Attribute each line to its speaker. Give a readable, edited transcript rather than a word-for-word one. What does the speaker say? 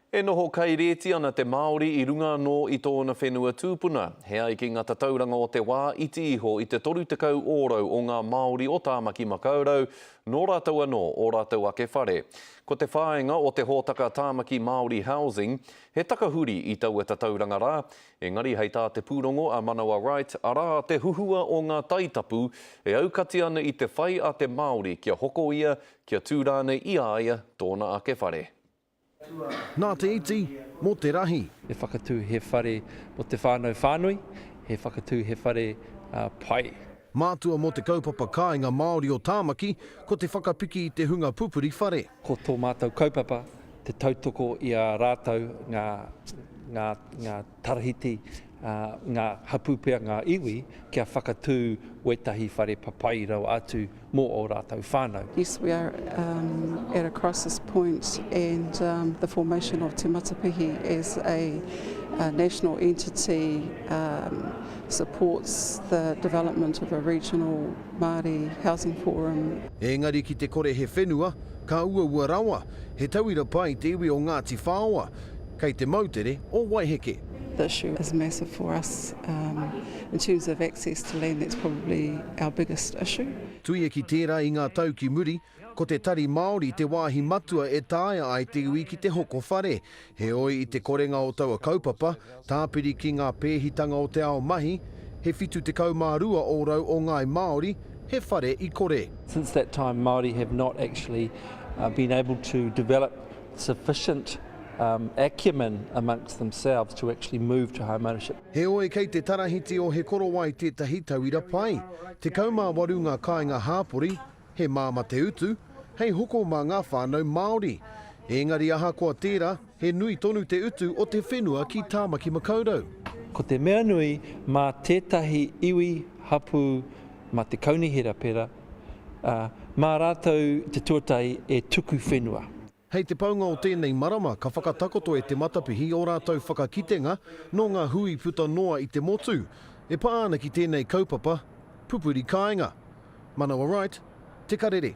Speaker 1: E noho kai reti ana te Māori I runga no I tōna whenua tūpuna. Hea I ki ngā tatauranga o te wā iti iho I te 30 ōrau o ngā Māori o Tāmaki Makaurau, nō rātou anō o rātou ake whare. Ko te whāenga o te hōtaka Tāmaki Māori Housing, he takahuri I tau e tatauranga rā, engari hei tā te pūrongo a Manawa Wright, arā te huhua o ngā taitapu e aukati ana I te whai a te Māori kia hoko ia, kia tūrane I aia tōna ake whare.
Speaker 2: Nā te iti, mō te rahi.
Speaker 3: He whakatū he whare o te whānau whānui, he whakatū he whare pai.
Speaker 2: Mātua mō te kaupapa kāinga Māori o Tāmaki, ko te whakapiki I te hunga pupuri whare.
Speaker 3: Ko tō mātou kaupapa, te tautoko I a rātou ngā tarahiti, ngā hapupea, ngā iwi, kia whakatū wetahi whare papai rau atu mō o rātou whānau.
Speaker 4: Yes, we are at a crisis point and the formation of Te Matapihi as a national entity supports the development of a regional Māori housing forum.
Speaker 2: Engari ki te kore he whenua, ka ua rawa, he tauira pai te iwi o Ngāti Whāoa, kei te mautere o Waiheke.
Speaker 4: The issue is massive for us. In terms of access to land, that's probably our biggest issue.
Speaker 2: Tui e ki tērā I ngā tau ki muri, ko te tari Māori te wāhi matua e tāia ai te iwi ki te hoko whare. He oi I te korenga o taua kaupapa, tāpiri ki ngā pēhitanga o te ao mahi, he whitu te kaumārua o rau o ngai Māori, he whare I kore.
Speaker 3: Since that time, Māori have not actually been able to develop sufficient acumen amongst themselves to actually move to home ownership.
Speaker 2: He oe kei te tarahiti o he korowai tētahi tauira pai. Te kaumā waru ngā kāinga hāpori, he māma te utu, hei hoko mā ngā whānau Māori. Engari aha kua tērā, he nui tonu te utu o te whenua ki Tāmaki Makaurau.
Speaker 3: Ko te mea nui mā tētahi iwi hapu mā te kaunihera pera, mā rātou te tuatai e tuku whenua.
Speaker 2: Hei te paunga o tēnei marama, ka whakatakoto e te matapihi o rātou whakakitenga no ngā hui puta noa I te motu. E pāana ki tēnei kaupapa, pupuri kāinga. Manawa Wright, Te Karere.